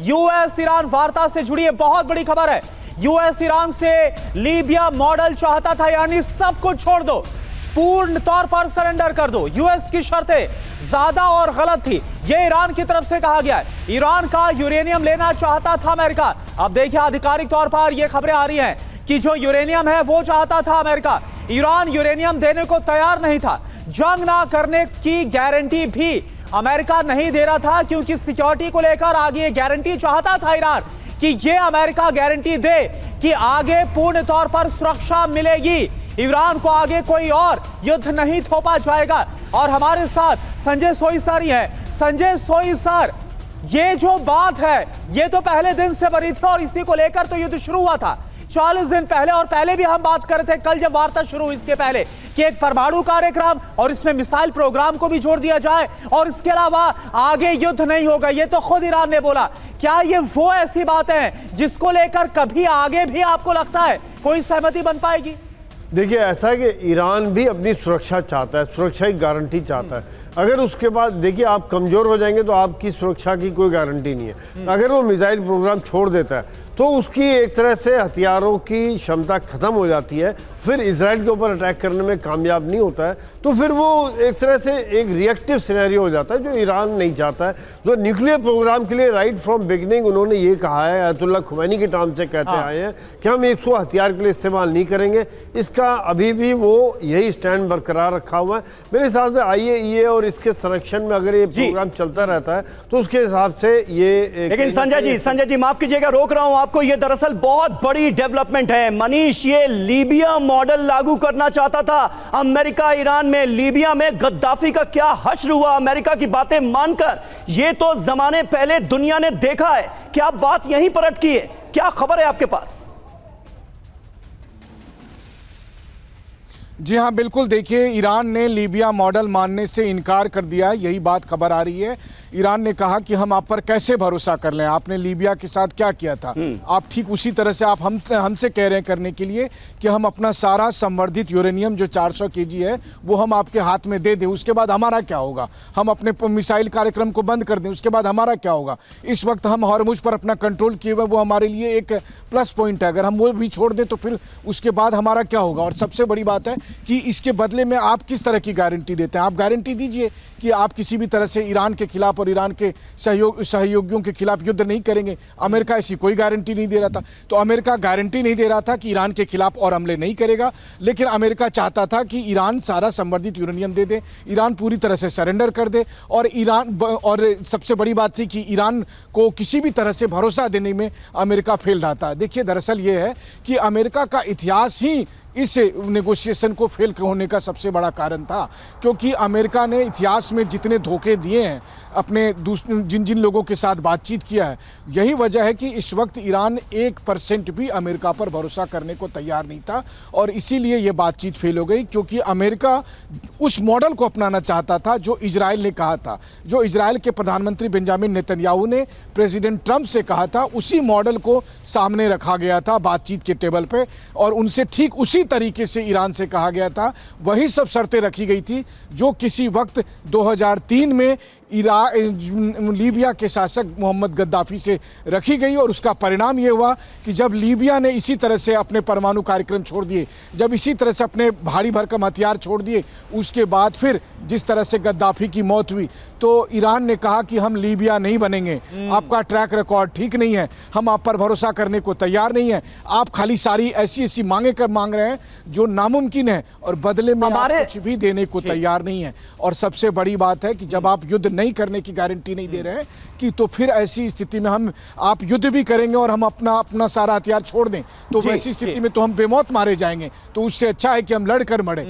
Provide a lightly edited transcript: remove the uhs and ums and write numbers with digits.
US Iran वार्ता से जुड़ी है बहुत बड़ी खबर है। यूएस ईरान से लीबिया मॉडल चाहता था, यानी सब कुछ छोड़ दो, पूर्ण तौर पर सरेंडर कर दो। यूएस की शर्तें ज्यादा और गलत थी, यह ईरान की तरफ से कहा गया है। ईरान का यूरेनियम लेना चाहता था अमेरिका। अब देखिए आधिकारिक तौर पर यह खबरें आ रही हैं कि जो यूरेनियम है वो चाहता था अमेरिका। ईरान यूरेनियम देने को तैयार नहीं था। जंग ना करने की गारंटी भी अमेरिका नहीं दे रहा था, क्योंकि सिक्योरिटी को लेकर आगे ये गारंटी चाहता था ईरान कि ये अमेरिका गारंटी दे कि आगे पूर्ण तौर पर सुरक्षा मिलेगी, ईरान को आगे कोई और युद्ध नहीं थोपा जाएगा। और हमारे साथ संजय सोई सर ही है। संजय सोई सर, ये जो बात है ये तो पहले दिन से बनी थी और इसी को लेकर तो युद्ध शुरू हुआ था 40 दिन पहले। और पहले भी हम बात कर रहे थे, कल जब वार्ता शुरू हुई इसके पहले, कि एक परमाणु कार्यक्रम और इसमें मिसाइल प्रोग्राम को भी जोड़ दिया जाए और इसके अलावा आगे युद्ध नहीं होगा, ये तो खुद ईरान ने बोला। क्या ये वो ऐसी बात है जिसको लेकर कभी आगे भी आपको लगता है कोई सहमति बन पाएगी? देखिए, ऐसा है कि ईरान भी अपनी सुरक्षा चाहता है, सुरक्षा की गारंटी चाहता है। अगर उसके बाद देखिए आप कमज़ोर हो जाएंगे तो आपकी सुरक्षा की कोई गारंटी नहीं है। अगर वो मिसाइल प्रोग्राम छोड़ देता है तो उसकी एक तरह से हथियारों की क्षमता ख़त्म हो जाती है, फिर इजराइल के ऊपर अटैक करने में कामयाब नहीं होता है, तो फिर वो एक तरह से एक रिएक्टिव सिनेरियो हो जाता है जो ईरान नहीं चाहता है। तो न्यूक्लियर प्रोग्राम के लिए राइट फ्रॉम बिगिनिंग उन्होंने ये कहा है, अयतुल्लाह खुमैनी के टाइम से कहते आए हैं कि हम इसको हथियार के लिए इस्तेमाल नहीं करेंगे। इसका अभी भी वो यही स्टैंड बरकरार रखा हुआ है। मेरे हिसाब से IAEA और इसके संरक्षण में अगर ये प्रोग्राम चलता रहता है तो उसके हिसाब से ये। लेकिन संजय जी माफ कीजिएगा, रोक रहा हूं आपको, ये दरअसल बहुत बड़ी डेवलपमेंट है। मनीष, ये लीबिया मॉडल लागू करना चाहता था अमेरिका ईरान में। लीबिया में गद्दाफी का क्या हश्र हुआ अमेरिका की बातें मानकर, ये तो जमाने पहले दुनिया ने देखा है। क्या बात यहीं पर अटकी है? क्या खबर है आपके पास? जी हाँ, बिल्कुल। देखिए, ईरान ने लीबिया मॉडल मानने से इनकार कर दिया है, यही बात खबर आ रही है। ईरान ने कहा कि हम आप पर कैसे भरोसा कर लें, आपने लीबिया के साथ क्या किया था, आप ठीक उसी तरह से आप हमसे कह रहे हैं करने के लिए कि हम अपना सारा संवर्धित यूरेनियम जो 400 kg है वो हम आपके हाथ में दे दें, उसके बाद हमारा क्या होगा? हम अपने मिसाइल कार्यक्रम को बंद कर दें, उसके बाद हमारा क्या होगा? इस वक्त हम हॉर्मुज पर अपना कंट्रोल किए हुए, वो हमारे लिए एक प्लस पॉइंट है। अगर हम वो भी छोड़ दें तो फिर उसके बाद हमारा क्या होगा? और सबसे बड़ी बात है कि इसके बदले में आप किस तरह की गारंटी देते हैं? आप गारंटी दीजिए कि आप किसी भी तरह से ईरान के खिलाफ और ईरान के सहयोगियों के खिलाफ युद्ध नहीं करेंगे। अमेरिका ऐसी कोई गारंटी नहीं दे रहा था। तो अमेरिका गारंटी नहीं दे रहा था कि ईरान के खिलाफ और हमले नहीं करेगा, लेकिन अमेरिका चाहता था कि ईरान सारा संवर्धित यूरेनियम दे दे, ईरान पूरी तरह से सरेंडर कर दे। और सबसे बड़ी बात थी कि ईरान को किसी भी तरह से भरोसा देने में अमेरिका फेल रहा था। देखिए, दरअसल ये है कि अमेरिका का इतिहास ही इस नेगोशिएशन को फेल होने का सबसे बड़ा कारण था, क्योंकि अमेरिका ने इतिहास में जितने धोखे दिए हैं अपने जिन लोगों के साथ बातचीत किया है, यही वजह है कि इस वक्त ईरान 1% भी अमेरिका पर भरोसा करने को तैयार नहीं था। और इसीलिए ये बातचीत फेल हो गई, क्योंकि अमेरिका उस मॉडल को अपनाना चाहता था जो इजराइल ने कहा था, जो इजराइल के प्रधानमंत्री बेंजामिन नेतन्याहू ने प्रेसिडेंट ट्रंप से कहा था। उसी मॉडल को सामने रखा गया था बातचीत के टेबल पे, और उनसे ठीक उसी तरीके से ईरान से कहा गया था। वही सब शर्तें रखी गई थी जो किसी वक्त 2003 में लीबिया के शासक मोहम्मद गद्दाफी से रखी गई। और उसका परिणाम ये हुआ कि जब लीबिया ने इसी तरह से अपने परमाणु कार्यक्रम छोड़ दिए, जब इसी तरह से अपने भारी भरकम हथियार छोड़ दिए, उसके बाद फिर जिस तरह से गद्दाफी की मौत हुई, तो ईरान ने कहा कि हम लीबिया नहीं बनेंगे, आपका ट्रैक रिकॉर्ड ठीक नहीं है, हम आप पर भरोसा करने को तैयार नहीं है, आप खाली सारी ऐसी मांग रहे हैं जो नामुमकिन है, और बदले में आप कुछ भी देने को तैयार नहीं है। और सबसे बड़ी बात है कि जब आप युद्ध नहीं करने की गारंटी नहीं दे रहे हैं कि तो फिर ऐसी स्थिति में आप युद्ध भी करेंगे और हम अपना सारा हथियार छोड़ दें, तो वैसी स्थिति में तो हम बेमौत मारे जाएंगे। तो उससे अच्छा है कि हम लड़कर मरें।